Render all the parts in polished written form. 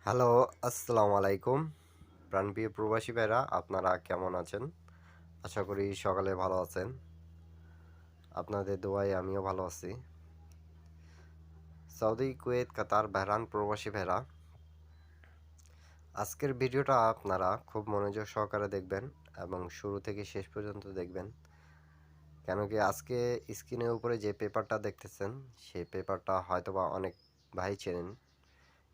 Hello, আসসালামু আলাইকুম। প্রাণপ্রিয় প্রবাসী ভাইরা আপনারা কেমন আছেন? আশা করি সকালে ভালো আছেন। আপনাদের দোয়ায় আমিও ভালো আছি। সৌদি, কুয়েত, কাতার, বাহরাইন প্রবাসী ভাইরা আজকের ভিডিওটা আপনারা খুব মনোযোগ সহকারে দেখবেন এবং শুরু থেকে শেষ পর্যন্ত দেখবেন। কেন কি আজকে স্ক্রিনের উপরে যে পেপারটা দেখতেছেন, সেই পেপারটা হয়তোবা অনেক ভাই চেনেন।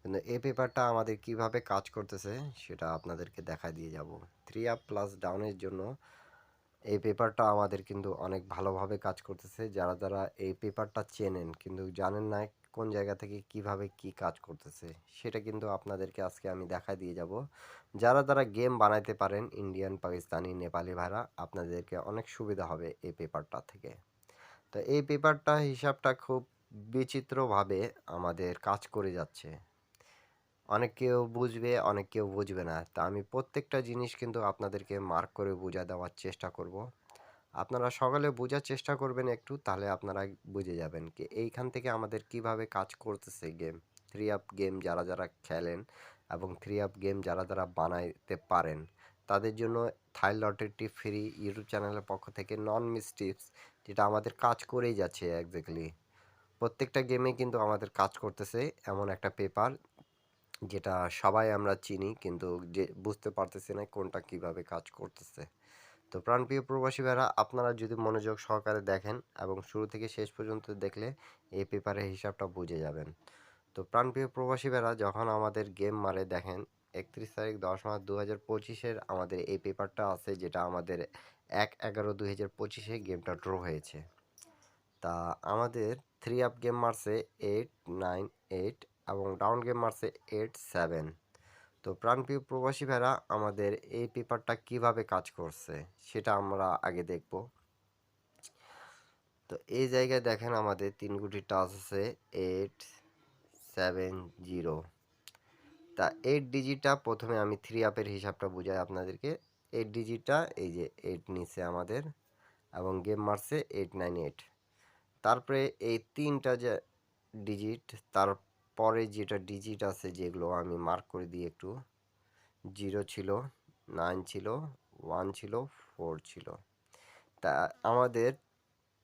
কিন্তু এই পেপারটা আমাদের কিভাবে কাজ করতেছে সেটা আপনাদেরকে দেখায় দিয়ে যাব। 3 আপ প্লাস ডাউনের জন্য এই পেপারটা আমাদের কিন্তু অনেক ভালোভাবে কাজ করতেছে। যারা এই পেপারটা চেনেন কিন্তু জানেন না কোন জায়গা থেকে কিভাবে কি কাজ করতেছে, সেটা কিন্তু আপনাদেরকে আজকে আমি দেখায় দিয়ে যাব। যারা গেম বানাইতে পারেন ইন্ডিয়ান, পাকিস্তানি, নেপালি ভাড়া আপনাদেরকে অনেক সুবিধা হবে এই পেপারটা থেকে। তো এই পেপারটা হিসাবটা খুব বিচিত্রভাবে আমাদের কাজ করে যাচ্ছে। অনেক কেউ বুঝবে, অনেক কেউ বুঝবে না। তা আমি প্রত্যেকটা জিনিস কিন্তু আপনাদেরকে মার্ক করে বুঝা দেওয়ার চেষ্টা করব। আপনারা সকলে বোঝার চেষ্টা করবেন একটু, তাহলে আপনারা বুঝে যাবেন কি এইখান থেকে আমাদের কিভাবে কাজ করতেছে গেম। 3 আপ গেম যারা খেলেন এবং 3 আপ গেম যারা বানাইতে পারেন তাদের জন্য থাই লটারিটি ফ্রি ইউটিউব চ্যানেলের পক্ষ থেকে নন মিস টিপস, যেটা আমাদের কাজ করেই যাচ্ছে এক্স্যাক্টলি। প্রত্যেকটা গেমে কিন্তু আমাদের কাজ করতেছে এমন একটা পেপার, যেটা সবাই আমরা চিনি কিন্তু যে বুঝতে পারতেছি না কোনটা কিভাবে কাজ করতেছে। তো প্রাণপ্রিয় প্রবাসী ভাইরা আপনারা যদি মনোযোগ সহকারে দেখেন এবং শুরু থেকে শেষ পর্যন্ত দেখলে এই পেপারের হিসাবটা বুঝে যাবেন। তো প্রাণপ্রিয় প্রবাসী ভাইরা যখন আমাদের গেম মারে দেখেন 31 তারিখ 10 মাস 2025 আমাদের এই পেপারটা আছে, যেটা আমাদের 1/11/2025 গেমটা ড্র হয়েছে। তা আমাদের 3 আপ গেম মারছে 8 9 8 এবং ডাউন গেম মারছে 8 7। তো প্রাণপ্রিয় প্রবাসী ভাইরা আমাদের এই পেপারটা কিভাবে কাজ করছে সেটা আমরা আগে দেখব। তো এই জায়গায় দেখেন আমাদের 3 গুটি টাচ আছে 8 7 0। তা 8 ডিজিটটা প্রথমে আমি 3 আপের হিসাবটা বুঝাই আপনাদেরকে। 8 ডিজিটটা এই যে 8 নিচে আমাদের এবং গেম মারছে 8 9 8। তারপরে এই তিনটা যে ডিজিট, তারপরে যেটা ডিজিট আছে যেগুলো আমি মার্ক করে দিই একটু, 0 ছিল, 9 ছিল, 1 ছিল, 4 ছিল। তা আমাদের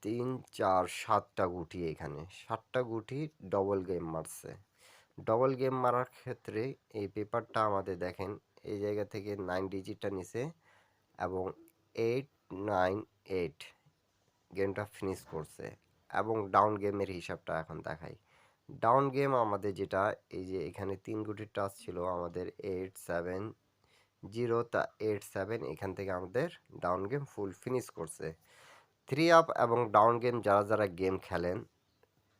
3 4 7টা গুটি, এখানে 7টা গুটি ডবল গেম মারছে। ডবল গেম মারার ক্ষেত্রে এই পেপারটা আমাদের দেখেন এই জায়গা থেকে 9 ডিজিটটা নিছে এবং 8 9 8 গেমটা ফিনিশ করছে। এবং ডাউন গেমের হিসাবটা এখন দেখাই। ডাউন গেম আমাদের যেটা এই যে এখানে 3 গুটির টাচ ছিল আমাদের 8 7 0। তা 8 7 এখান থেকে আমাদের ডাউন গেম ফুল ফিনিশ করছে। 3 আপ এবং ডাউন গেম যারা গেম খেলেন,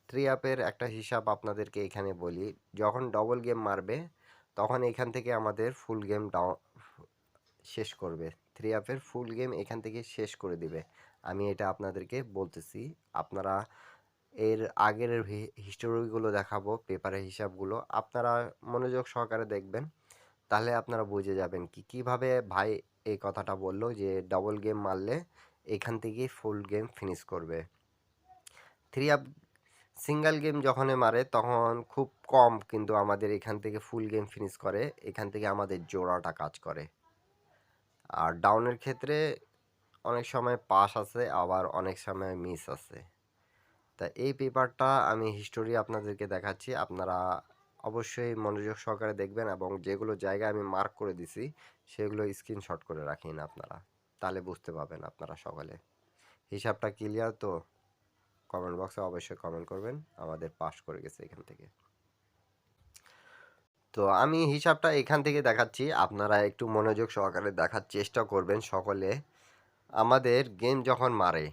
3 আপের একটা হিসাব আপনাদেরকে এখানে বলি। যখন ডবল গেম মারবে তখন এখান থেকে আমাদের ফুল গেম ডাউন শেষ করবে। 3 আপের ফুল গেম এখান থেকে শেষ করে দিবে। আমি এটা আপনাদেরকে বলতেছি। আপনারা এর আগের হিস্টোরিগুলো দেখাবো, পেপারের হিসাবগুলো আপনারা মনোযোগ সহকারে দেখবেন, তাহলে আপনারা বুঝে যাবেন কিভাবে ভাই এই কথাটা বললো যে ডবল গেম মারলে এখান থেকেই ফুল গেম ফিনিশ করবে। 3 আপ সিঙ্গেল গেম যখন মারে তখন খুব কম কিন্তু আমাদের এখান থেকে ফুল গেম ফিনিশ করে, এখান থেকে আমাদের জোড়াটা কাজ করে। আর ডাউনের ক্ষেত্রে অনেক সময় পাস আছে আবার অনেক সময় মিস আছে। তা এই পেপারটা আমি হিস্টোরি আপনাদেরকে দেখাচ্ছি, আপনারা অবশ্যই মনোযোগ সহকারে দেখবেন এবং যেগুলো জায়গায় আমি মার্ক করে দিছি সেগুলো স্ক্রিনশট করে রাখেন আপনারা, তাহলে বুঝতে পারবেন আপনারা সকলে। হিসাবটা ক্লিয়ার তো? কমেন্ট বক্সে অবশ্যই কমেন্ট করবেন আমাদের পাস করে গেছে এখান থেকে। তো আমি হিসাবটা এখান থেকে দেখাচ্ছি, আপনারা একটু মনোযোগ সহকারে দেখার চেষ্টা করবেন সকলে। আমাদের গেম যখন মারে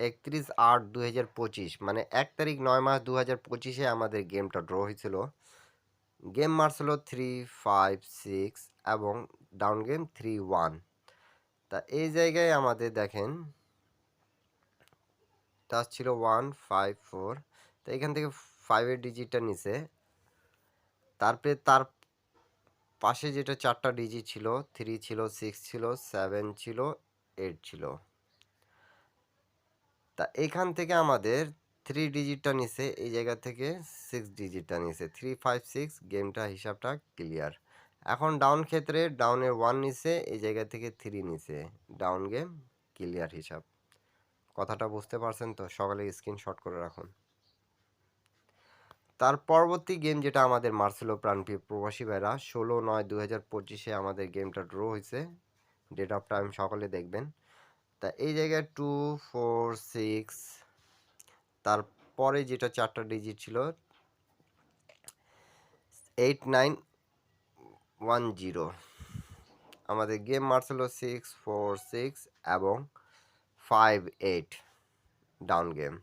31/8/2025 মানে 1 তারিখ 9 মাস 2025 আমাদের গেমটা ড্র হয়েছিল। গেম মারছিল 3 5 6 এবং ডাউন গেম 3 1। তা এই জায়গায় আমাদের দেখেন টাচ ছিল 1 5 4। তো এখান থেকে 5-এর ডিজিটটা নিচে, তারপরে তার পাশে যেটা 4টা ডিজিট ছিল 3 ছিল, 6 ছিল, 7 ছিল, 8 ছিল। তা এখান থেকে আমাদের 3 ডিজিটটা নিছে, এই জায়গা থেকে 6 ডিজিটটা নিছে, 356 গেমটা হিসাবটা ক্লিয়ার। এখন ডাউন ক্ষেত্রে ডাউনের 1 নিছে, এই জায়গা থেকে 3 নিছে, ডাউন গেম ক্লিয়ার হিসাব। কথাটা বুঝতে পারছেন তো? সকালে স্ক্রিনশট করে রাখুন। তার পরবর্তী গেম যেটা আমাদের মার্সেলো প্রাণপ্রিয় প্রবাসী ভাইরা 16/9/2025 আমাদের গেমটা ড্র হয়েছে। ডেট অফ টাইম সকলে দেখবেন। তা এই জায়গায় 2 4 6, তারপরে যেটা 4টা ডিজিট ছিল 8910। আমাদের গেম মার্সেলো 646 এবং 58 ডাউন গেম।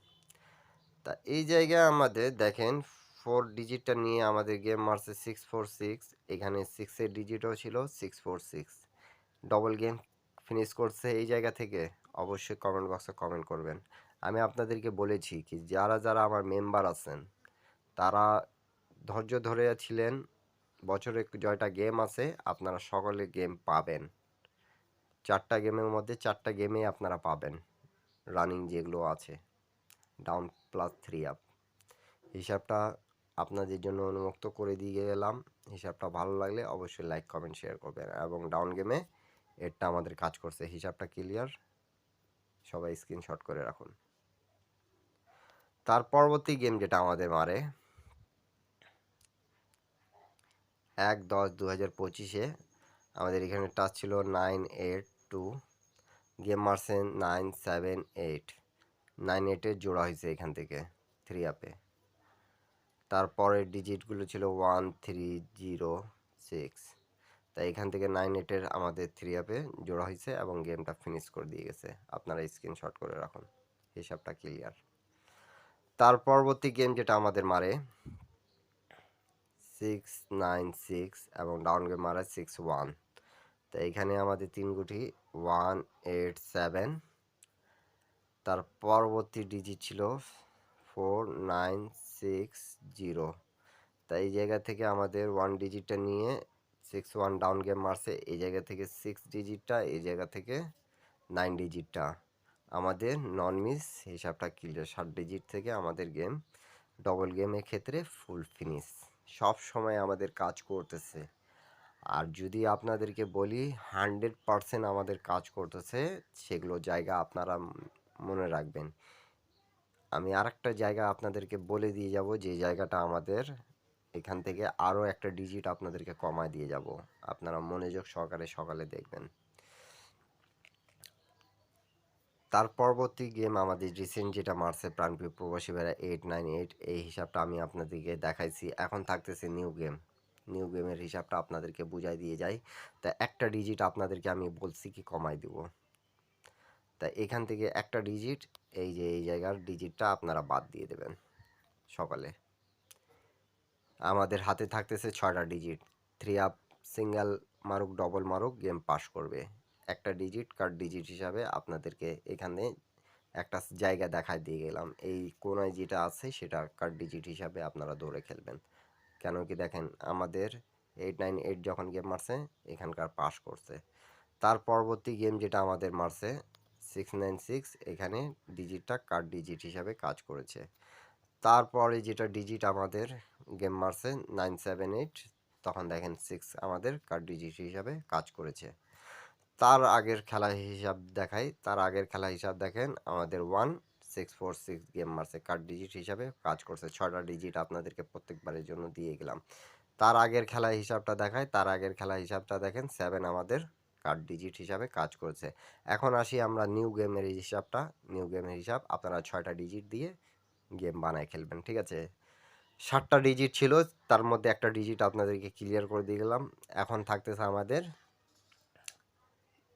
তা এই জায়গায় আমাদের দেখেন 4 ডিজিটটা নিয়ে আমাদের গেম মারছে 646, এখানে 6 এর ডিজিটও ছিল 646, ডবল গেম ফিনিশ করছে এই জায়গা থেকে। অবশ্যই কমেন্ট বক্সে কমেন্ট করবেন। আমি আপনাদেরকে বলেছি কি যারা যারা আমার মেম্বার আছেন তারা ধৈর্য ধরে ছিলেন, বছরে জয়টা গেম আছে আপনারা সকলে গেম পাবেন। 4টা গেমের মধ্যে 4টা গেমেই আপনারা পাবেন রানিং যেগুলো আছে, ডাউন প্লাস 3 আপ। হিসাবটা আপনাদের জন্য উন্মুক্ত করে দিয়ে গেলাম। হিসাবটা ভালো লাগলে অবশ্যই লাইক কমেন্ট শেয়ার করবেন এবং ডাউন গেমে এরটা আমাদের কাজ করছে, হিসাবটা ক্লিয়ার, সবাই স্ক্রিনশট করে রাখুন। তার পরবর্তী গেম যেটা আমাদের মারে 1/10/2025 আমাদের এখানে টাচ ছিল 982, গেম মারছে 978, 98-এর জোড়া হয়েছে এখান থেকে 3 আপে। তারপরের ডিজিটগুলো ছিল 1306, তাই এখান থেকে 98-এর আমাদের 3 আপে জোড়া হয়েছে এবং গেমটা ফিনিশ করে দিয়ে গেছে। আপনারা স্ক্রিনশট করে রাখুন, হিসাবটা ক্লিয়ার। তার পরবর্তী গেম যেটা আমাদের মারে 696 এবং ডাউন গেম মারে 61, তো এখানে আমাদের 3 গুটি 187, তার পরবর্তী ডিজিট ছিল 4960, তাই এই জায়গা থেকে আমাদের 1 ডিজিটটা নিয়ে 61 ডাউন গেম মারছে, এই জায়গা থেকে 6 ডিজিটটা, এই জায়গা থেকে 9 ডিজিটটা আমাদের নন মিস, হিসাবটা ক্লিয়ার। 7 ডিজিট থেকে আমাদের গেম ডবল গেমের ক্ষেত্রে ফুল ফিনিশ সব সময় আমাদের কাজ করতেছে। আর যদি আপনাদেরকে বলি 100% আমাদের কাজ করতেছে, সেগুলো জায়গা আপনারা মনে রাখবেন। আমি আরেকটা জায়গা আপনাদেরকে বলে দিয়ে যাব, যে জায়গাটা আমাদের এখান থেকে আরও একটা ডিজিট আপনাদেরকে কমায় দিয়ে যাব, আপনারা মনোযোগ সহকারে সকালে দেখবেন। তার পরবর্তী গেম আমাদের রিসেন্ট যেটা মারছে প্রাণপ্রিয় প্রবাসী ভাইরা 898, এই হিসাবটা আমি আপনাদেরকে দেখাইছি। এখন থাকতেছে নিউ গেম, নিউ গেমের হিসাবটা আপনাদেরকে বুঝাই দিয়ে যাই। তা একটা ডিজিট আপনাদেরকে আমি বলছি কি কমাই দিব, তা এখান থেকে একটা ডিজিট, এই যে এই জায়গার ডিজিটটা আপনারা বাদ দিয়ে দেবেন সকালে। আমাদের হাতে থাকতেছে 6টা ডিজিট, 3 আপ সিঙ্গেল মারুক ডবল মারুক গেম পাস করবে। একটা ডিজিট কার ডিজিট হিসাবে আপনাদেরকে এখানে একটা জায়গা দেখায় দিয়ে গেলাম, এই কোনায় যেটা আছে সেটা কার ডিজিট হিসাবে আপনারা ধরে খেলবেন। কেন কি দেখেন আমাদের 898 যখন গেম মারছে এখানকার পাস করছে। তার পরবর্তী গেম যেটা আমাদের মারছে 696, এখানে ডিজিটটা কার ডিজিট হিসাবে কাজ করেছে। তারপরে যেটা ডিজিট আমাদের গেম মারছে 978, তখন দেখেন 6 আমাদের কার ডিজিট হিসাবে কাজ করেছে। তার আগের খেলা হিসাব দেখাই, তার আগের খেলা হিসাব দেখেন আমাদের 1646 গেম মারছে কার্ড ডিজিট হিসাবে কাজ করছে। 6টা ডিজিট আপনাদেরকে প্রত্যেকবারের জন্য দিয়ে গেলাম। তার আগের খেলা হিসাবটা দেখায়, তার আগের খেলা হিসাবটা দেখেন 7 আমাদের কার্ড ডিজিট হিসাবে কাজ করছে। এখন আসি আমরা নিউ গেমের হিসাবটা, নিউ গেমের হিসাব আপনারা 6টা ডিজিট দিয়ে গেম বানায় খেলবেন, ঠিক আছে। 7টা ডিজিট ছিল, তার মধ্যে একটা ডিজিট আপনাদেরকে ক্লিয়ার করে দিয়ে গেলাম। এখন থাকতেছে আমাদের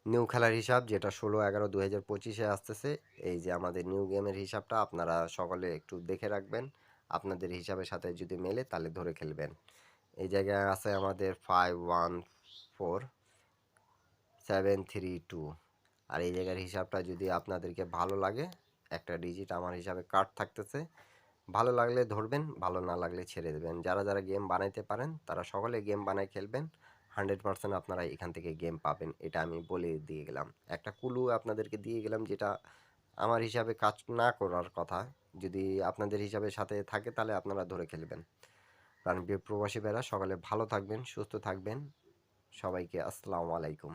নিউ খেলার হিসাব, যেটা 16/11/2025 আসতেছে। এই যে আমাদের নিউ গেমের হিসাবটা আপনারা সকলে একটু দেখে রাখবেন, আপনাদের হিসাবের সাথে যদি মেলে তাহলে ধরে খেলবেন। এই জায়গায় আছে আমাদের 514732, আর এই জায়গার হিসাবটা যদি আপনাদেরকে ভালো লাগে, একটা ডিজিট আমার হিসাবে কাট থাকতেছে, ভালো লাগলে ধরবেন, ভালো না লাগলে ছেড়ে দেবেন। যারা যারা গেম বানাইতে পারেন তারা সকলে গেম বানায় খেলবেন, 100% আপনারা এখান থেকে গেম পাবেন, এটা আমি বলে দিয়ে গেলাম। একটা কুলু আপনাদেরকে দিয়ে গেলাম, যেটা আমার হিসাবে কাজ না করার কথা। যদি আপনাদের হিসাবের সাথে থাকে তাহলে আপনারা ধরে খেলবেন। কারণ প্রবাসী ভাইরা সকালে ভালো থাকবেন, সুস্থ থাকবেন। সবাইকে আসসালামু আলাইকুম।